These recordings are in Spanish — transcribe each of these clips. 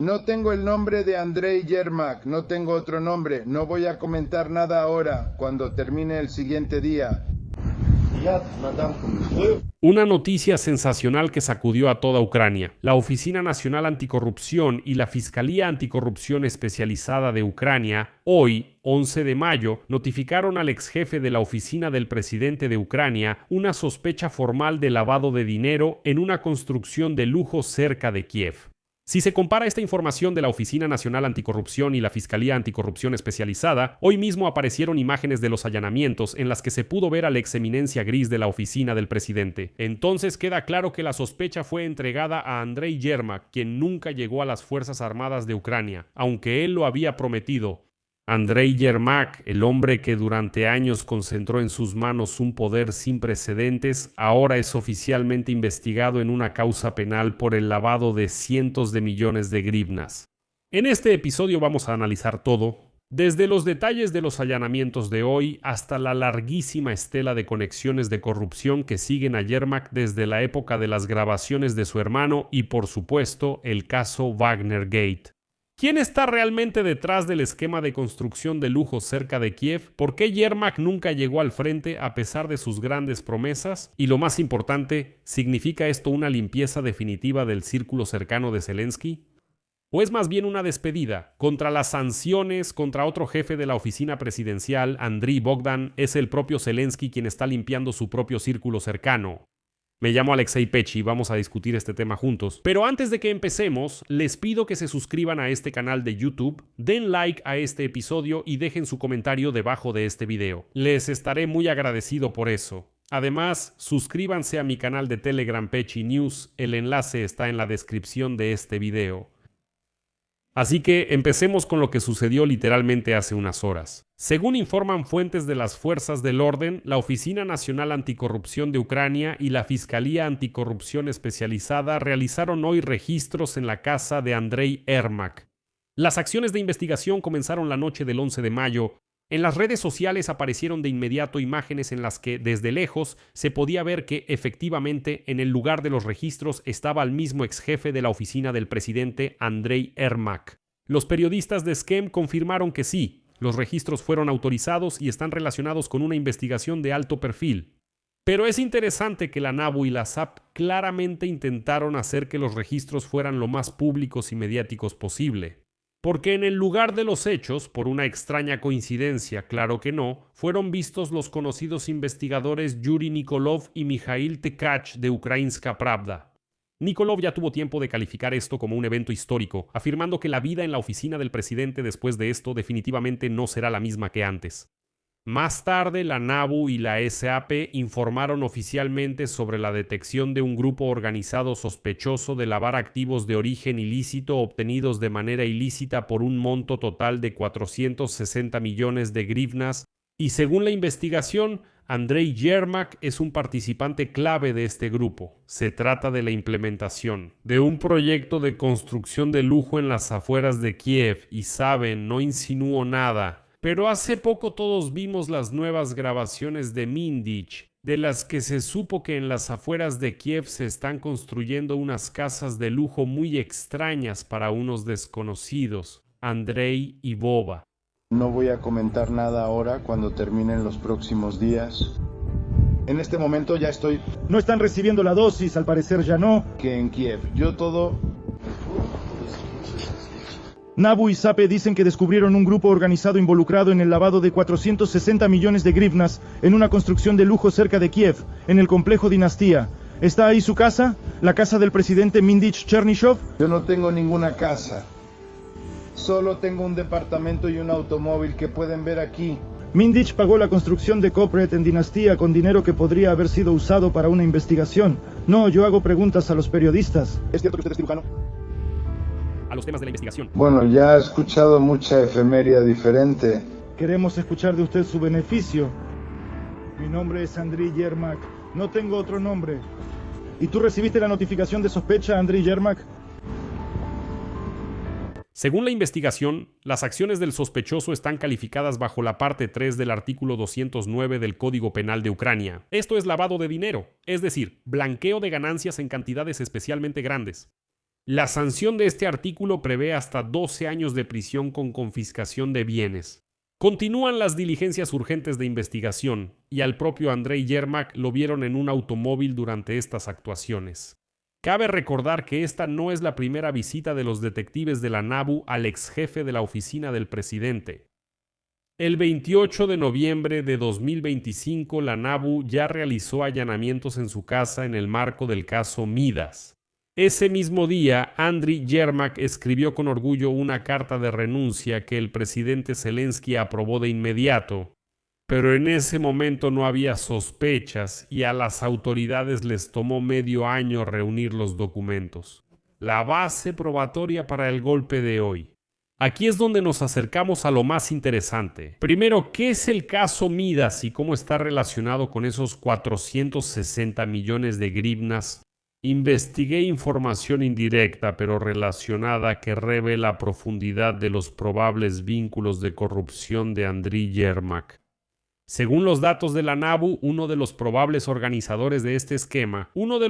No tengo el nombre de Andrei Yermak, no tengo otro nombre. No voy a comentar nada ahora, cuando termine el siguiente día. Una noticia sensacional que sacudió a toda Ucrania. La Oficina Nacional Anticorrupción y la Fiscalía Anticorrupción Especializada de Ucrania, hoy, 11 de mayo, notificaron al exjefe de la oficina del presidente de Ucrania una sospecha formal de lavado de dinero en una construcción de lujo cerca de Kiev. Si se compara esta información de la Oficina Nacional Anticorrupción y la Fiscalía Anticorrupción Especializada, hoy mismo aparecieron imágenes de los allanamientos en las que se pudo ver a la exeminencia gris de la oficina del presidente. Entonces queda claro que la sospecha fue entregada a Andrei Yermak, quien nunca llegó a las Fuerzas Armadas de Ucrania, aunque él lo había prometido. Andrei Yermak, el hombre que durante años concentró en sus manos un poder sin precedentes, ahora es oficialmente investigado en una causa penal por el lavado de cientos de millones de grivnas. En este episodio vamos a analizar todo, desde los detalles de los allanamientos de hoy hasta la larguísima estela de conexiones de corrupción que siguen a Yermak desde la época de las grabaciones de su hermano y, por supuesto, el caso Wagner Gate. ¿Quién está realmente detrás del esquema de construcción de lujo cerca de Kiev? ¿Por qué Yermak nunca llegó al frente a pesar de sus grandes promesas? Y lo más importante, ¿significa esto una limpieza definitiva del círculo cercano de Zelensky? ¿O es más bien una despedida? Contra las sanciones, contra otro jefe de la oficina presidencial, Andriy Bogdan, es el propio Zelensky quien está limpiando su propio círculo cercano. Me llamo Alexei Pechi y vamos a discutir este tema juntos. Pero antes de que empecemos, les pido que se suscriban a este canal de YouTube, den like a este episodio y dejen su comentario debajo de este video. Les estaré muy agradecido por eso. Además, suscríbanse a mi canal de Telegram Pechi News, el enlace está en la descripción de este video. Así que empecemos con lo que sucedió literalmente hace unas horas. Según informan fuentes de las fuerzas del orden, la Oficina Nacional Anticorrupción de Ucrania y la Fiscalía Anticorrupción Especializada realizaron hoy registros en la casa de Andrei Yermak. Las acciones de investigación comenzaron la noche del 11 de mayo. En las redes sociales aparecieron de inmediato imágenes en las que, desde lejos, se podía ver que, efectivamente, en el lugar de los registros estaba el mismo exjefe de la oficina del presidente, Andrei Yermak. Los periodistas de Skem confirmaron que sí, los registros fueron autorizados y están relacionados con una investigación de alto perfil. Pero es interesante que la NABU y la SAP claramente intentaron hacer que los registros fueran lo más públicos y mediáticos posible. Porque en el lugar de los hechos, por una extraña coincidencia, claro que no, fueron vistos los conocidos investigadores Yuri Nikolov y Mikhail Tkach de Ukrainska Pravda. Nikolov ya tuvo tiempo de calificar esto como un evento histórico, afirmando que la vida en la oficina del presidente después de esto definitivamente no será la misma que antes. Más tarde, la NABU y la SAP informaron oficialmente sobre la detección de un grupo organizado sospechoso de lavar activos de origen ilícito obtenidos de manera ilícita por un monto total de 460 millones de grivnas, y según la investigación, Andrei Yermak es un participante clave de este grupo. Se trata de la implementación de un proyecto de construcción de lujo en las afueras de Kiev, y saben, no insinúo nada. Pero hace poco todos vimos las nuevas grabaciones de Mindich, de las que se supo que en las afueras de Kiev se están construyendo unas casas de lujo muy extrañas para unos desconocidos, Andrei y Boba. No voy a comentar nada ahora, cuando terminen los próximos días. En este momento ya estoy... No están recibiendo la dosis, al parecer ya no. que en Kiev. Yo todo... NABU y SAPE dicen que descubrieron un grupo organizado involucrado en el lavado de 460 millones de grivnas en una construcción de lujo cerca de Kiev, en el complejo Dinastía. ¿Está ahí su casa? ¿La casa del presidente Mindich Chernyshov? Yo no tengo ninguna casa. Solo tengo un departamento y un automóvil que pueden ver aquí. Mindich pagó la construcción de Copret en Dinastía con dinero que podría haber sido usado para una investigación. No, yo hago preguntas a los periodistas. ¿Es cierto que usted es cirujano? A los temas de la investigación. Bueno, ya he escuchado mucha efemería diferente. Queremos escuchar de usted su beneficio. Mi nombre es Andrei Yermak. No tengo otro nombre. ¿Y tú recibiste la notificación de sospecha, Andrei Yermak? Según la investigación, las acciones del sospechoso están calificadas bajo la parte 3 del artículo 209 del Código Penal de Ucrania. Esto es lavado de dinero, es decir, blanqueo de ganancias en cantidades especialmente grandes. La sanción de este artículo prevé hasta 12 años de prisión con confiscación de bienes. Continúan las diligencias urgentes de investigación y al propio Andrei Yermak lo vieron en un automóvil durante estas actuaciones. Cabe recordar que esta no es la primera visita de los detectives de la NABU al ex jefe de la oficina del presidente. El 28 de noviembre de 2025, la NABU ya realizó allanamientos en su casa en el marco del caso Midas. Ese mismo día, Andriy Yermak escribió con orgullo una carta de renuncia que el presidente Zelensky aprobó de inmediato, pero en ese momento no había sospechas y a las autoridades les tomó medio año reunir los documentos. La base probatoria para el golpe de hoy. Aquí es donde nos acercamos a lo más interesante. Primero, ¿qué es el caso Midas y cómo está relacionado con esos 460 millones de grivnas? Investigué información indirecta pero relacionada que revela la profundidad de los probables vínculos de corrupción de Andriy Yermak. Según los datos de la NABU, uno de los probables organizadores de este esquema de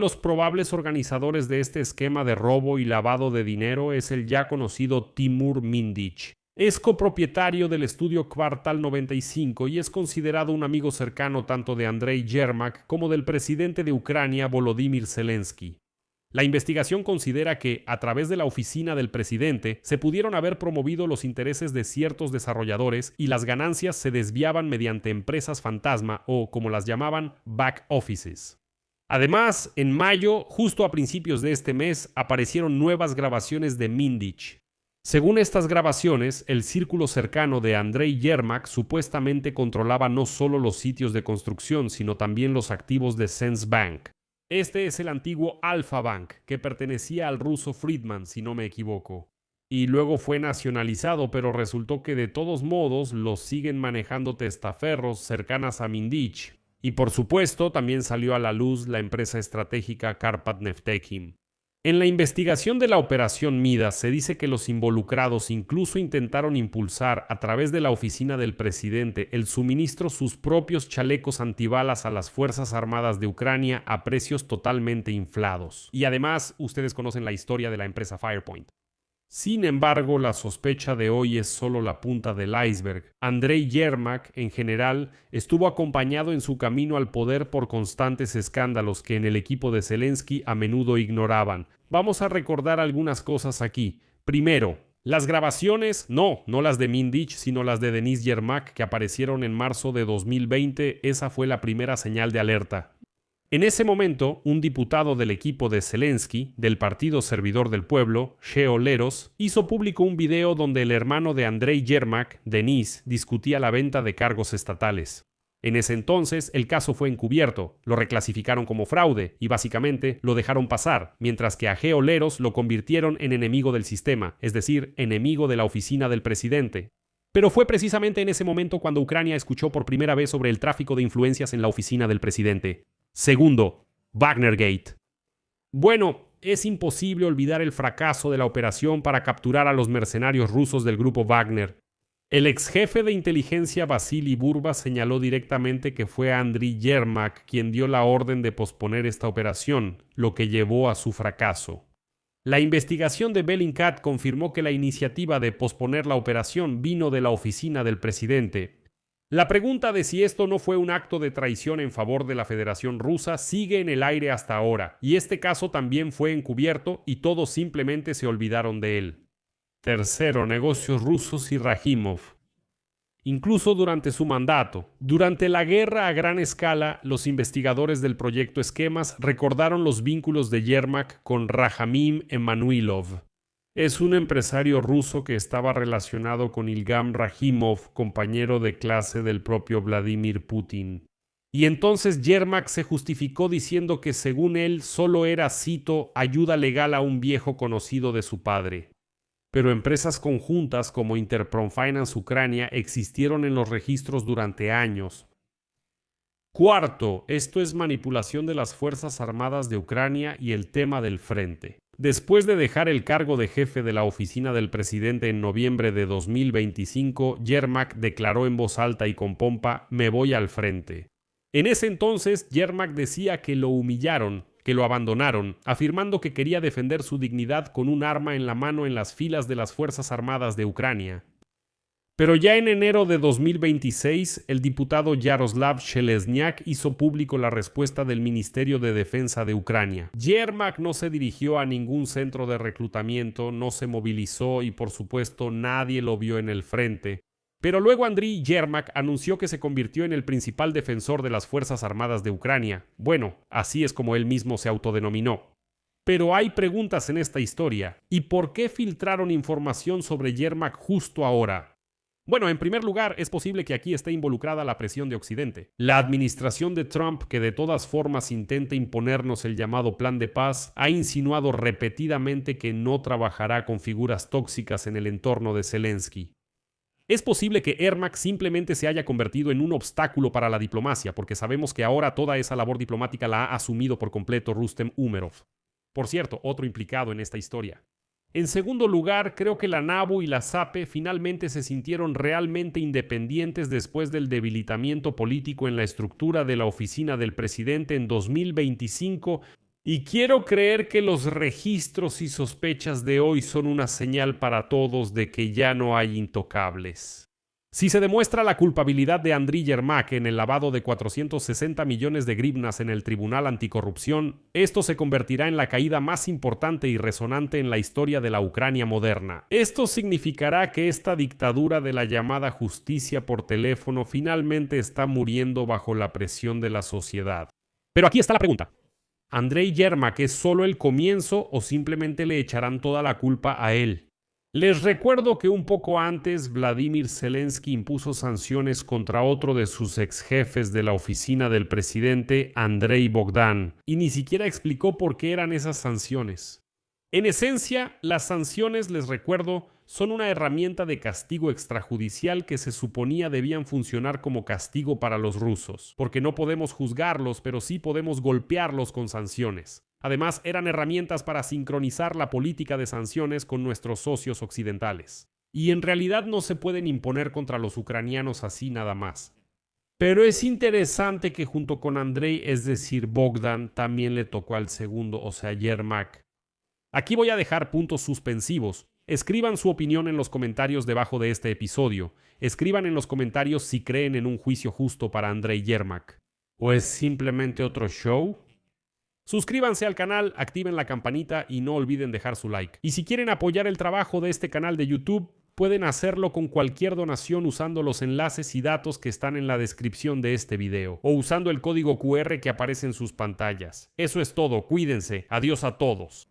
robo y lavado de dinero es el ya conocido Timur Mindich. Es copropietario del estudio Kvartal 95 y es considerado un amigo cercano tanto de Andrei Yermak como del presidente de Ucrania, Volodymyr Zelensky. La investigación considera que, a través de la oficina del presidente, se pudieron haber promovido los intereses de ciertos desarrolladores y las ganancias se desviaban mediante empresas fantasma o, como las llamaban, back offices. Además, en mayo, justo a principios de este mes, aparecieron nuevas grabaciones de Mindich. Según estas grabaciones, el círculo cercano de Andrei Yermak supuestamente controlaba no solo los sitios de construcción, sino también los activos de Sense Bank. Este es el antiguo Alfa Bank, que pertenecía al ruso Friedman, si no me equivoco. Y luego fue nacionalizado, pero resultó que de todos modos los siguen manejando testaferros cercanas a Mindich. Y por supuesto, también salió a la luz la empresa estratégica Karpat Neftekhim. En la investigación de la operación Midas se dice que los involucrados incluso intentaron impulsar a través de la oficina del presidente el suministro sus propios chalecos antibalas a las Fuerzas Armadas de Ucrania a precios totalmente inflados. Y además, ustedes conocen la historia de la empresa Firepoint. Sin embargo, la sospecha de hoy es solo la punta del iceberg. Andrei Yermak, en general, estuvo acompañado en su camino al poder por constantes escándalos que en el equipo de Zelensky a menudo ignoraban. Vamos a recordar algunas cosas aquí. Primero, las grabaciones, no las de Mindich, sino las de Denis Yermak, que aparecieron en marzo de 2020, esa fue la primera señal de alerta. En ese momento, un diputado del equipo de Zelensky, del Partido Servidor del Pueblo, Sheo Leros, hizo público un video donde el hermano de Andrei Yermak, Denis, discutía la venta de cargos estatales. En ese entonces, el caso fue encubierto, lo reclasificaron como fraude y básicamente lo dejaron pasar, mientras que a Sheo Leros lo convirtieron en enemigo del sistema, es decir, enemigo de la oficina del presidente. Pero fue precisamente en ese momento cuando Ucrania escuchó por primera vez sobre el tráfico de influencias en la oficina del presidente. Segundo, Wagnergate. Bueno, es imposible olvidar el fracaso de la operación para capturar a los mercenarios rusos del grupo Wagner. El ex jefe de inteligencia Vasily Burba señaló directamente que fue Andriy Yermak quien dio la orden de posponer esta operación, lo que llevó a su fracaso. La investigación de Bellingcat confirmó que la iniciativa de posponer la operación vino de la oficina del presidente. La pregunta de si esto no fue un acto de traición en favor de la Federación Rusa sigue en el aire hasta ahora, y este caso también fue encubierto y todos simplemente se olvidaron de él. Tercero, negocios rusos y Rajimov. Incluso durante su mandato, durante la guerra a gran escala, los investigadores del proyecto Esquemas recordaron los vínculos de Yermak con Rajamim Emanuilov. Es un empresario ruso que estaba relacionado con Ilgam Rajimov, compañero de clase del propio Vladimir Putin. Y entonces Yermak se justificó diciendo que según él solo era, cito, ayuda legal a un viejo conocido de su padre. Pero empresas conjuntas como Interprom Finance Ucrania existieron en los registros durante años. Cuarto, esto es manipulación de las Fuerzas Armadas de Ucrania y el tema del frente. Después de dejar el cargo de jefe de la oficina del presidente en noviembre de 2025, Yermak declaró en voz alta y con pompa: «Me voy al frente». En ese entonces, Yermak decía que lo humillaron, que lo abandonaron, afirmando que quería defender su dignidad con un arma en la mano en las filas de las Fuerzas Armadas de Ucrania. Pero ya en enero de 2026, el diputado Yaroslav Shelesniak hizo público la respuesta del Ministerio de Defensa de Ucrania. Yermak no se dirigió a ningún centro de reclutamiento, no se movilizó y por supuesto nadie lo vio en el frente. Pero luego Andriy Yermak anunció que se convirtió en el principal defensor de las Fuerzas Armadas de Ucrania. Bueno, así es como él mismo se autodenominó. Pero hay preguntas en esta historia. ¿Y por qué filtraron información sobre Yermak justo ahora? Bueno, en primer lugar, es posible que aquí esté involucrada la presión de Occidente. La administración de Trump, que de todas formas intenta imponernos el llamado plan de paz, ha insinuado repetidamente que no trabajará con figuras tóxicas en el entorno de Zelensky. Es posible que Yermak simplemente se haya convertido en un obstáculo para la diplomacia, porque sabemos que ahora toda esa labor diplomática la ha asumido por completo Rustem Umerov. Por cierto, otro implicado en esta historia. En segundo lugar, creo que la NABU y la SAPE finalmente se sintieron realmente independientes después del debilitamiento político en la estructura de la oficina del presidente en 2025, y quiero creer que los registros y sospechas de hoy son una señal para todos de que ya no hay intocables. Si se demuestra la culpabilidad de Andriy Yermak en el lavado de 460 millones de grivnas en el Tribunal Anticorrupción, esto se convertirá en la caída más importante y resonante en la historia de la Ucrania moderna. Esto significará que esta dictadura de la llamada justicia por teléfono finalmente está muriendo bajo la presión de la sociedad. Pero aquí está la pregunta. ¿Andriy Yermak es solo el comienzo o simplemente le echarán toda la culpa a él? Les recuerdo que un poco antes Vladimir Zelensky impuso sanciones contra otro de sus exjefes de la oficina del presidente, Andrei Bogdan, y ni siquiera explicó por qué eran esas sanciones. En esencia, las sanciones, les recuerdo, son una herramienta de castigo extrajudicial que se suponía debían funcionar como castigo para los rusos, porque no podemos juzgarlos, pero sí podemos golpearlos con sanciones. Además, eran herramientas para sincronizar la política de sanciones con nuestros socios occidentales. Y en realidad no se pueden imponer contra los ucranianos así nada más. Pero es interesante que junto con Andrei, es decir, Bogdan, también le tocó al segundo, o sea, Yermak. Aquí voy a dejar puntos suspensivos. Escriban su opinión en los comentarios debajo de este episodio. Escriban en los comentarios si creen en un juicio justo para Andrei Yermak. ¿O es simplemente otro show? Suscríbanse al canal, activen la campanita y no olviden dejar su like. Y si quieren apoyar el trabajo de este canal de YouTube, pueden hacerlo con cualquier donación usando los enlaces y datos que están en la descripción de este video, o usando el código QR que aparece en sus pantallas. Eso es todo, cuídense, adiós a todos.